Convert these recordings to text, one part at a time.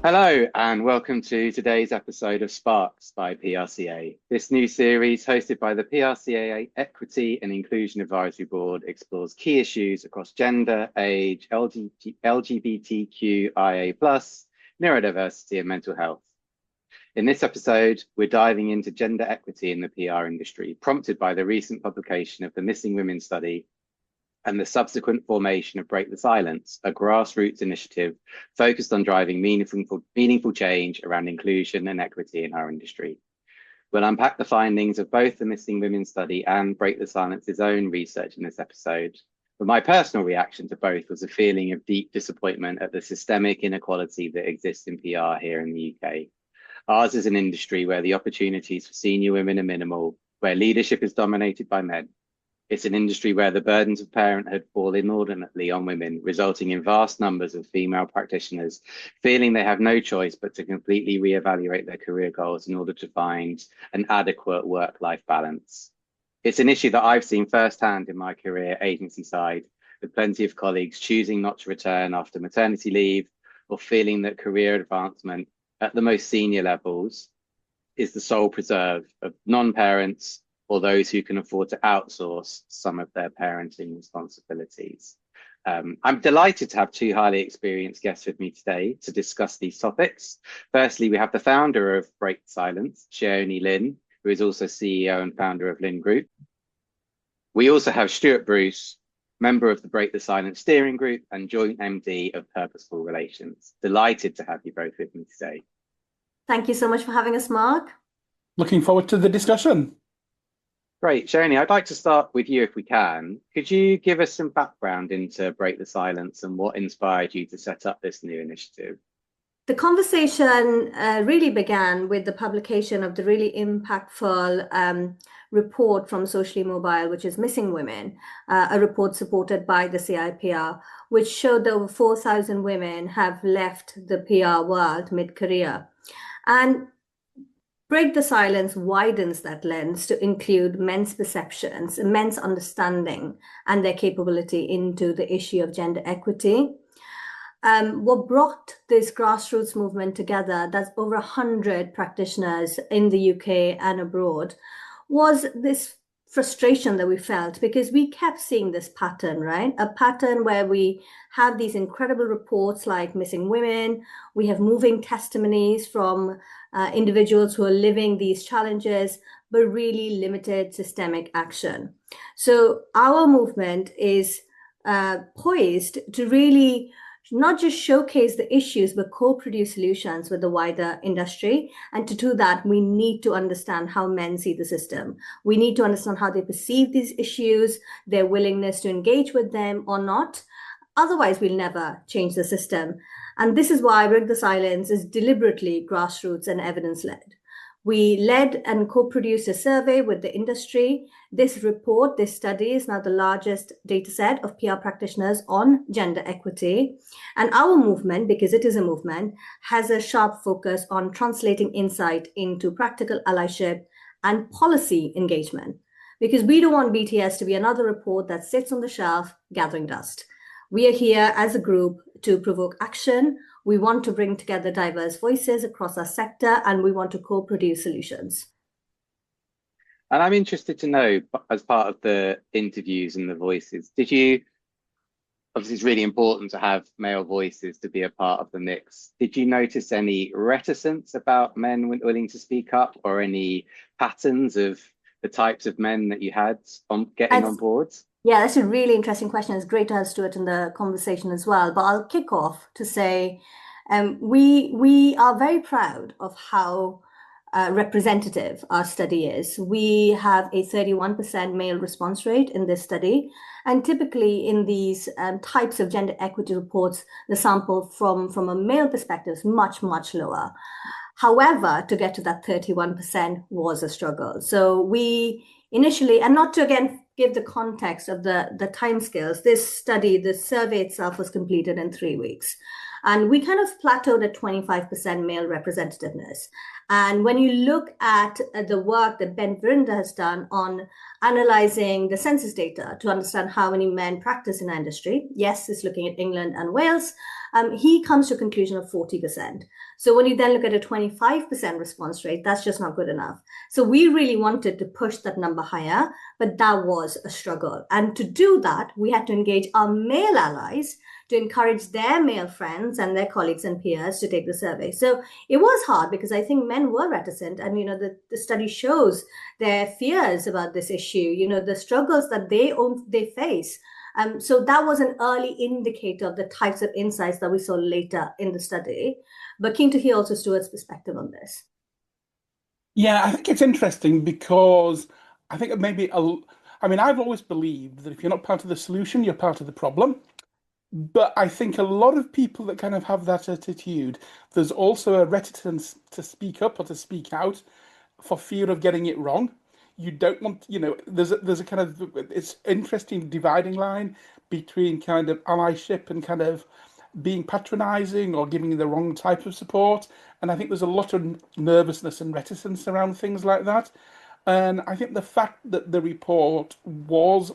Hello, and welcome to today's episode of Sparks by PRCA. This new series, hosted by the PRCA Equity and Inclusion Advisory Board, explores key issues across gender, age, LGBTQIA+, neurodiversity, and mental health. In this episode, we're diving into gender equity in the PR industry, prompted by the recent publication of the Missing Women study and the subsequent formation of Break the Silence, a grassroots initiative focused on driving meaningful change around inclusion and equity in our industry. We'll unpack the findings of both the Missing Women study and Break the Silence's own research in this episode. But my personal reaction to both was a feeling of deep disappointment at the systemic inequality that exists in PR here in the UK. Ours is an industry where the opportunities for senior women are minimal, where leadership is dominated by men. It's an industry where the burdens of parenthood fall inordinately on women, resulting in vast numbers of female practitioners feeling they have no choice but to completely reevaluate their career goals in order to find an adequate work-life balance. It's an issue that I've seen firsthand in my career agency side, with plenty of colleagues choosing not to return after maternity leave or feeling that career advancement at the most senior levels is the sole preserve of non-parents or those who can afford to outsource some of their parenting responsibilities. I'm delighted to have two highly experienced guests with me today to discuss these topics. Firstly, we have the founder of Break the Silence, Shayoni Lynn, who is also CEO and founder of Lynn Group. We also have Stuart Bruce, member of the Break the Silence steering group and joint MD of Purposeful Relations. Delighted to have you both with me today. Thank you so much for having us, Mark. Looking forward to the discussion. Great. Shayoni, I'd like to start with you if we can. Could you give us some background into Break the Silence and what inspired you to set up this new initiative? The conversation really began with the publication of the really impactful report from Socially Mobile, which is Missing Women, a report supported by the CIPR, which showed that over 4,000 women have left the PR world mid-career. And Break the Silence widens that lens to include men's perceptions, men's understanding, and their capability into the issue of gender equity. What brought this grassroots movement together, that's over 100 practitioners in the UK and abroad, was this frustration that we felt because we kept seeing this pattern, right? A pattern where we have these incredible reports like Missing Women, we have moving testimonies from individuals who are living these challenges, but really limited systemic action. So our movement is poised to really not just showcase the issues, but co-produce solutions with the wider industry. And to do that, we need to understand how men see the system. We need to understand how they perceive these issues, their willingness to engage with them or not. Otherwise, we'll never change the system. And this is why Break the Silence is deliberately grassroots and evidence-led. We led and co-produced a survey with the industry. This report, this study, is now the largest data set of PR practitioners on gender equity. And our movement, because it is a movement, has a sharp focus on translating insight into practical allyship and policy engagement. Because we don't want BTS to be another report that sits on the shelf gathering dust. We are here as a group to provoke action. We want to bring together diverse voices across our sector, and we want to co-produce solutions. And I'm interested to know, as part of the interviews and the voices, obviously it's really important to have male voices to be a part of the mix. Did you notice any reticence about men willing to speak up, or any patterns of the types of men that you had on getting on board? Yeah, that's a really interesting question. It's great to have Stuart in the conversation as well. But I'll kick off to say we are very proud of how representative our study is. We have a 31% male response rate in this study. And typically in these types of gender equity reports, the sample from a male perspective is much, much lower. However, to get to that 31% was a struggle. So we initially, and not to again give the context of the timescales, this study, the survey itself was completed in 3 weeks. And we kind of plateaued at 25% male representativeness. And when you look at the work that Ben Verinda has done on analyzing the census data to understand how many men practice in our industry, yes, it's looking at England and Wales, he comes to a conclusion of 40%. So when you then look at a 25% response rate, that's just not good enough. So we really wanted to push that number higher, but that was a struggle. And to do that, we had to engage our male allies to encourage their male friends and their colleagues and peers to take the survey. So it was hard because I think men were reticent. And, the study shows their fears about this issue, the struggles that they face. So that was an early indicator of the types of insights that we saw later in the study. But keen to hear also Stuart's perspective on this. Yeah, I think it's interesting because I think I've always believed that if you're not part of the solution, you're part of the problem. But I think a lot of people that kind of have that attitude, there's also a reticence to speak up or to speak out for fear of getting it wrong. You don't want, there's a kind of, it's interesting dividing line between kind of allyship and kind of being patronizing or giving the wrong type of support. And I think there's a lot of nervousness and reticence around things like that. And I think the fact that the report was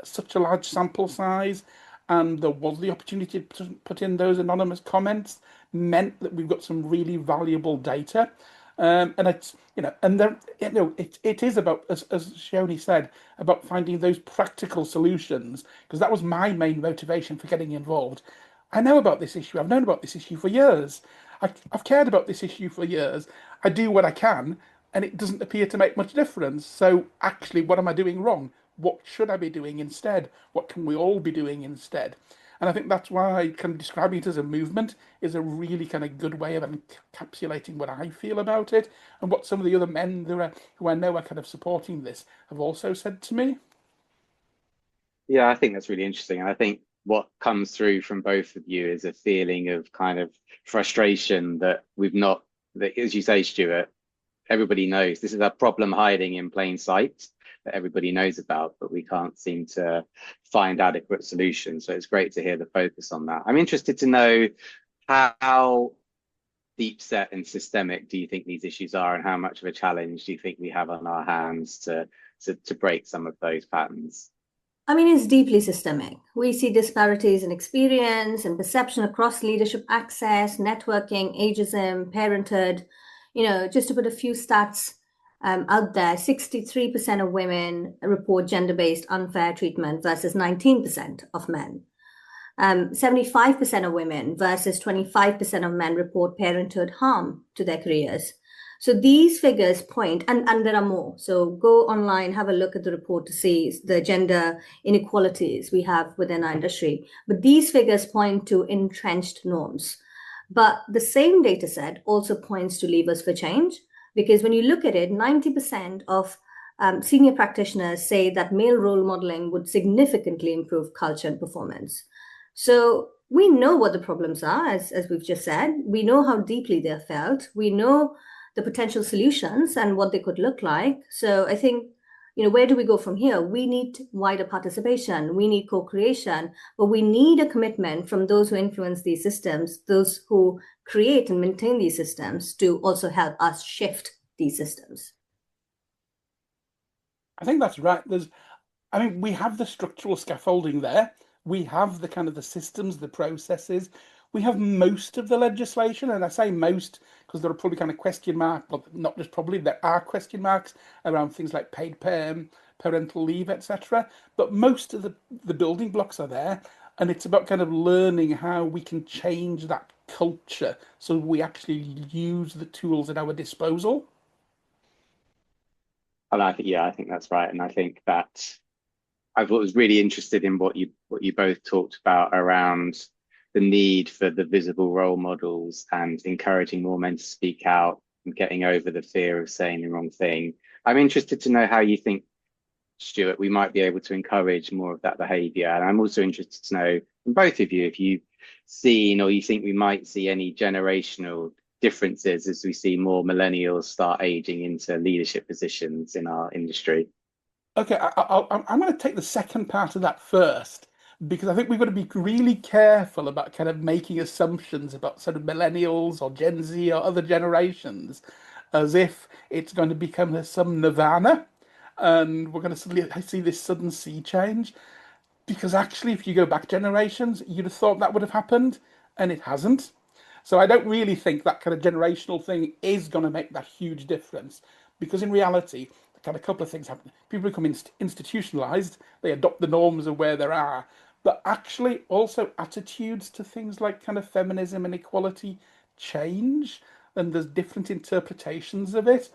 such a large sample size and there was the opportunity to put in those anonymous comments meant that we've got some really valuable data. And it's, and there, it is about, as Shayoni said, about finding those practical solutions, because that was my main motivation for getting involved. I know about this issue. I've known about this issue for years. I've cared about this issue for years. I do what I can, and it doesn't appear to make much difference. So actually, what am I doing wrong? What should I be doing instead? What can we all be doing instead? And I think that's why kind of describing it as a movement is a really kind of good way of encapsulating what I feel about it and what some of the other men who I know are kind of supporting this have also said to me. Yeah, I think that's really interesting. And I think what comes through from both of you is a feeling of kind of frustration that as you say, Stuart, everybody knows this is a problem hiding in plain sight that everybody knows about, but we can't seem to find adequate solutions. So it's great to hear the focus on that. I'm interested to know how deep set and systemic do you think these issues are, and how much of a challenge do you think we have on our hands to break some of those patterns? I mean, it's deeply systemic. We see disparities in experience and perception across leadership access, networking, ageism, parenthood. Just to put a few stats out there, 63% of women report gender-based unfair treatment versus 19% of men. 75% of women versus 25% of men report parenthood harm to their careers. So these figures point, and there are more. So go online, have a look at the report to see the gender inequalities we have within our industry. But these figures point to entrenched norms. But the same data set also points to levers for change, because when you look at it, 90% of senior practitioners say that male role modeling would significantly improve culture and performance. So we know what the problems are, as we've just said. We know how deeply they're felt. We know the potential solutions and what they could look like. So I think, where do we go from here? We need wider participation. We need co-creation, but we need a commitment from those who influence these systems, those who create and maintain these systems, to also help us shift these systems. I think that's right. We have the structural scaffolding there. We have the kind of the systems, the processes. We have most of the legislation, and I say most because there are probably kind of question marks, well, not just probably, there are question marks around things like paid parental leave, etc. But most of the building blocks are there, and it's about kind of learning how we can change that culture so we actually use the tools at our disposal. And I think that's right. And I think that I was really interested in what you both talked about around the need for the visible role models and encouraging more men to speak out and getting over the fear of saying the wrong thing. I'm interested to know how you think, Stuart, we might be able to encourage more of that behaviour. And I'm also interested to know from both of you if you've seen or you think we might see any generational differences as we see more millennials start aging into leadership positions in our industry. Okay, I'm going to take the second part of that first, because I think we've got to be really careful about kind of making assumptions about sort of millennials or Gen Z or other generations as if it's going to become some nirvana and we're going to suddenly see this sudden sea change. Because actually, if you go back generations, you'd have thought that would have happened, and it hasn't. So I don't really think that kind of generational thing is going to make that huge difference. Because in reality, kind of a couple of things happen. People become institutionalized, they adopt the norms of where they are, but actually also attitudes to things like kind of feminism and equality change, and there's different interpretations of it.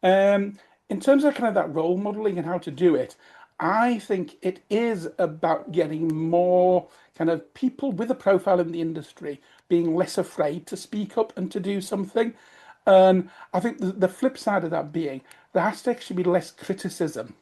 In terms of kind of that role modeling and how to do it, I think it is about getting more kind of people with a profile in the industry being less afraid to speak up and to do something. And I think the flip side of that being there has to actually be less criticism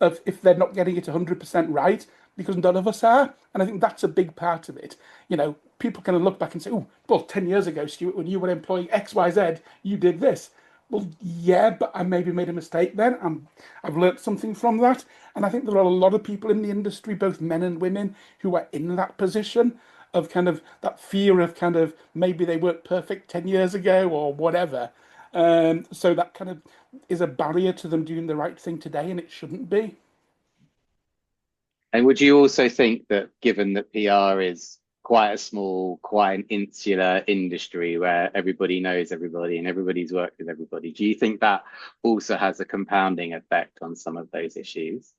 of if they're not getting it 100% right, because none of us are. And I think that's a big part of it. You know, people kind of look back and say, oh, well, 10 years ago, Stuart, when you were employing XYZ, you did this. Well, yeah, but I maybe made a mistake then. I've learned something from that. And I think there are a lot of people in the industry, both men and women, who are in that position of kind of that fear of kind of maybe they weren't perfect 10 years ago or whatever. So that kind of is a barrier to them doing the right thing today, and it shouldn't be. And would you also think that given that PR is quite a small, quite an insular industry where everybody knows everybody and everybody's worked with everybody, do you think that also has a compounding effect on some of those issues?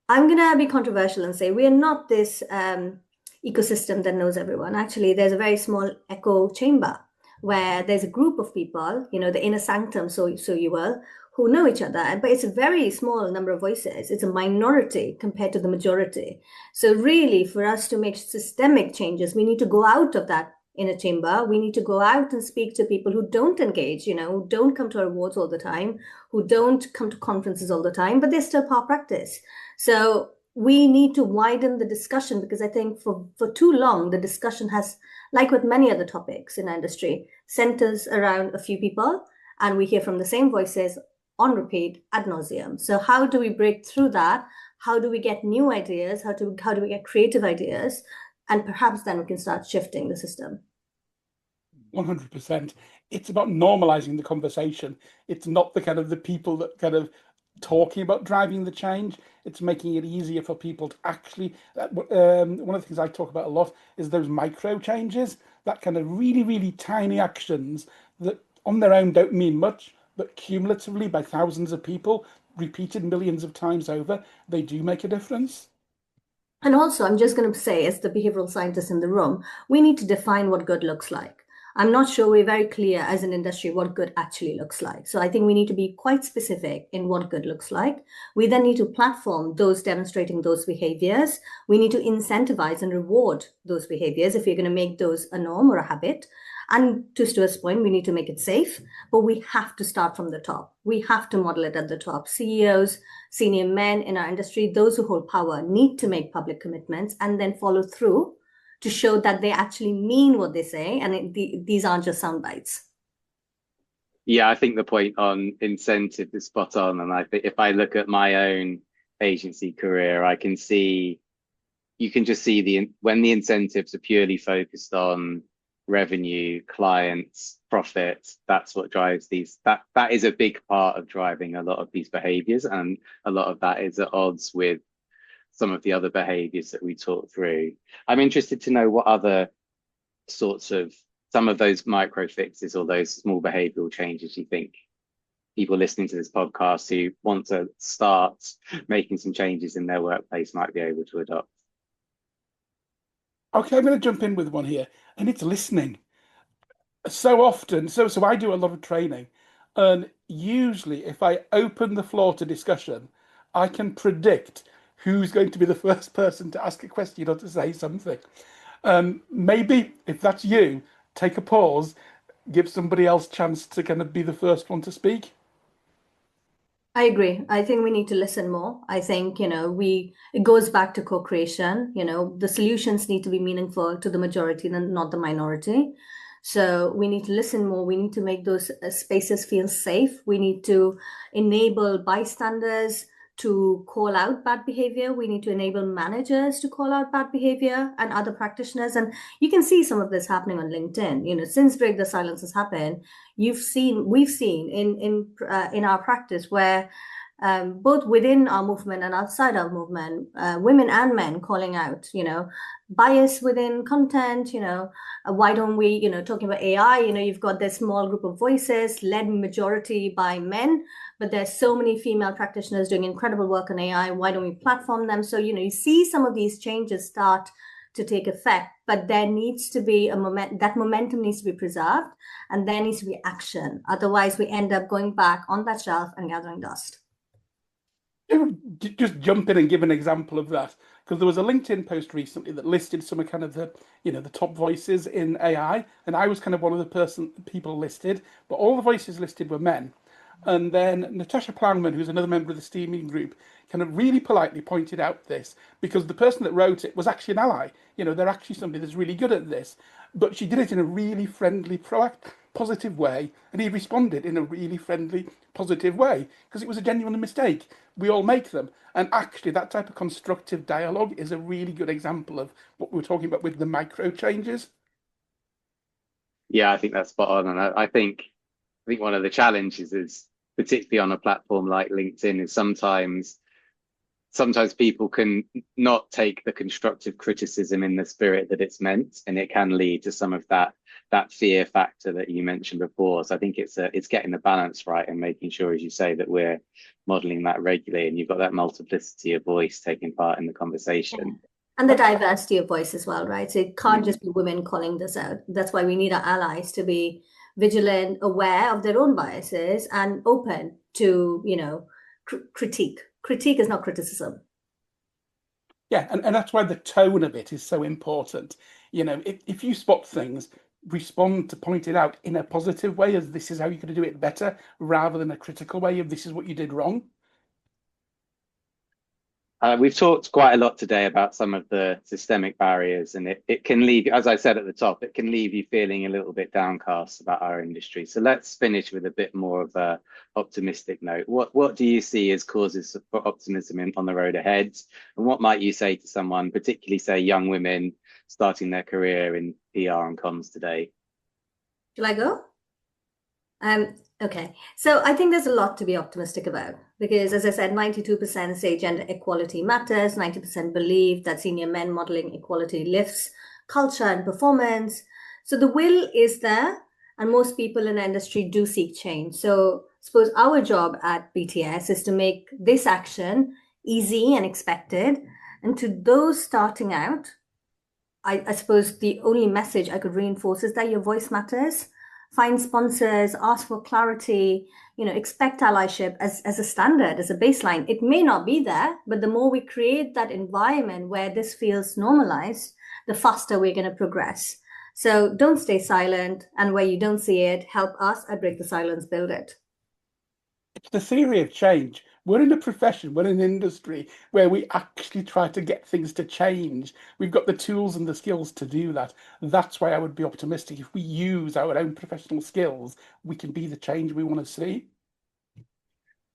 I'm going to be controversial and say we are not this ecosystem that knows everyone. Actually, there's a very small echo chamber where there's a group of people, you know, the inner sanctum, so you will, who know each other. But it's a very small number of voices. It's a minority compared to the majority. So really, for us to make systemic changes, we need to go out of that inner chamber. We need to go out and speak to people who don't engage, you know, who don't come to our awards all the time, who don't come to conferences all the time, but they're still part of practice. So we need to widen the discussion, because I think for too long, the discussion has, like with many other topics in our industry, centers around a few people, and we hear from the same voices on repeat ad nauseum. So how do we break through that? How do we get new ideas? How do we get creative ideas? And perhaps then we can start shifting the system. 100%. It's about normalizing the conversation. It's not the kind of the people that kind of talking about driving the change. It's making it easier for people to actually, one of the things I talk about a lot is those micro changes, that kind of really, really tiny actions that on their own don't mean much, but cumulatively by thousands of people, repeated millions of times over, they do make a difference. And also, I'm just going to say, as the behavioral scientist in the room, we need to define what good looks like. I'm not sure we're very clear as an industry what good actually looks like. So I think we need to be quite specific in what good looks like. We then need to platform those demonstrating those behaviors. We need to incentivize and reward those behaviors if you're going to make those a norm or a habit. And to Stuart's point, we need to make it safe, but we have to start from the top. We have to model it at the top. CEOs, senior men in our industry, those who hold power need to make public commitments and then follow through to show that they actually mean what they say, and these aren't just sound bites. Yeah, I think the point on incentive is spot on. And I think if I look at my own agency career, I can see, you can just see when the incentives are purely focused on revenue, clients, profits, that's what drives these. That is a big part of driving a lot of these behaviors. And a lot of that is at odds with some of the other behaviors that we talked through. I'm interested to know what other sorts of some of those micro fixes or those small behavioral changes you think people listening to this podcast who want to start making some changes in their workplace might be able to adopt. Okay, I'm going to jump in with one here, and it's listening. So often, so I do a lot of training, and usually if I open the floor to discussion, I can predict who's going to be the first person to ask a question or to say something. Maybe if that's you, take a pause, give somebody else a chance to kind of be the first one to speak. I agree. I think we need to listen more. I think, you know, it goes back to co-creation. You know, the solutions need to be meaningful to the majority and not the minority. So we need to listen more. We need to make those spaces feel safe. We need to enable bystanders to call out bad behavior. We need to enable managers to call out bad behavior and other practitioners. And you can see some of this happening on LinkedIn. You know, since Break the Silence has happened, we've seen in our practice where both within our movement and outside our movement, women and men calling out, you know, bias within content, you know, why don't we, you know, talking about AI, you know, you've got this small group of voices led majority by men, but there's so many female practitioners doing incredible work on AI. Why don't we platform them? So, you know, you see some of these changes start to take effect, but there needs to be that momentum needs to be preserved, and there needs to be action. Otherwise, we end up going back on that shelf and gathering dust. Just jump in and give an example of that, because there was a LinkedIn post recently that listed some of kind of the, you know, the top voices in AI, and I was kind of one of the people listed, but all the voices listed were men. And then Natasha Plowman, who's another member of the Steaming Group, kind of really politely pointed out this, because the person that wrote it was actually an ally. You know, they're actually somebody that's really good at this. But she did it in a really friendly, positive way, and he responded in a really friendly, positive way, because it was a genuine mistake. We all make them. And actually, that type of constructive dialogue is a really good example of what we were talking about with the micro changes. Yeah, I think that's spot on. And I think one of the challenges is, particularly on a platform like LinkedIn, is sometimes people can not take the constructive criticism in the spirit that it's meant, and it can lead to some of that fear factor that you mentioned before. So I think it's getting the balance right and making sure, as you say, that we're modeling that regularly, and you've got that multiplicity of voice taking part in the conversation. And the diversity of voice as well, right? So it can't just be women calling this out. That's why we need our allies to be vigilant, aware of their own biases, and open to, you know, critique. Critique is not criticism. Yeah, and that's why the tone of it is so important. You know, if you spot things, respond to point it out in a positive way, as this is how you're going to do it better, rather than a critical way of this is what you did wrong. We've talked quite a lot today about some of the systemic barriers, and it can leave, as I said at the top, it can leave you feeling a little bit downcast about our industry. So let's finish with a bit more of a optimistic note. What do you see as causes for optimism on the road ahead? And what might you say to someone, particularly say young women starting their career in PR and comms today? Shall I go? Okay, so I think there's a lot to be optimistic about, because, as I said, 92% say gender equality matters, 90% believe that senior men modeling equality lifts culture and performance. So the will is there, and most people in the industry do seek change. So I suppose our job at BTS is to make this action easy and expected. And to those starting out, I suppose the only message I could reinforce is that your voice matters. Find sponsors, ask for clarity, you know, expect allyship as a standard, as a baseline. It may not be there, but the more we create that environment where this feels normalized, the faster we're going to progress. So don't stay silent, and where you don't see it, help us at Break the Silence build it. It's the theory of change. We're in a profession, we're in an industry where we actually try to get things to change. We've got the tools and the skills to do that. That's why I would be optimistic. If we use our own professional skills, we can be the change we want to see.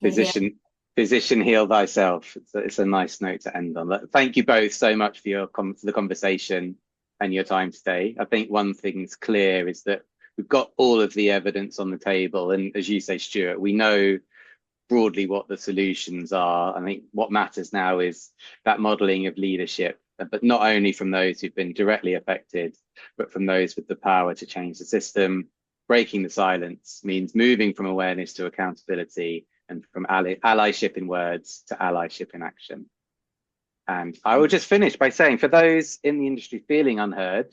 Physician, heal thyself. It's a nice note to end on. Thank you both so much for the conversation and your time today. I think one thing's clear is that we've got all of the evidence on the table, and as you say, Stuart, we know broadly what the solutions are. I think what matters now is that modeling of leadership, but not only from those who've been directly affected, but from those with the power to change the system. Breaking the silence means moving from awareness to accountability, and from allyship in words to allyship in action. And I will just finish by saying, for those in the industry feeling unheard,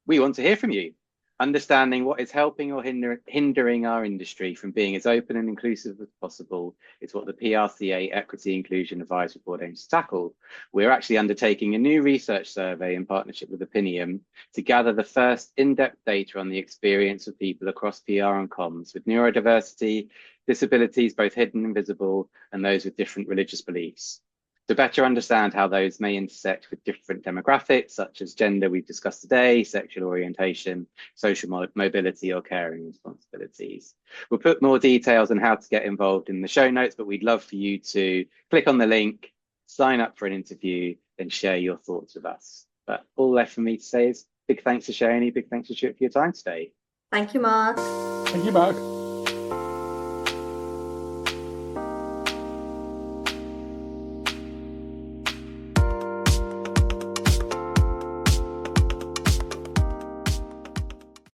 we want to hear from you. Understanding what is helping or hindering our industry from being as open and inclusive as possible is what the PRCA Equity Inclusion Advisory Board aims to tackle. We're actually undertaking a new research survey in partnership with Opinium to gather the first in-depth data on the experience of people across PR and comms with neurodiversity, disabilities, both hidden and visible, and those with different religious beliefs. To better understand how those may intersect with different demographics, such as gender we've discussed today, sexual orientation, social mobility, or caring responsibilities. We'll put more details on how to get involved in the show notes, but we'd love for you to click on the link, sign up for an interview, and share your thoughts with us. But all left for me to say is big thanks to Shayoni, big thanks to Stuart for your time today. Thank you, Mark. Thank you, Mark.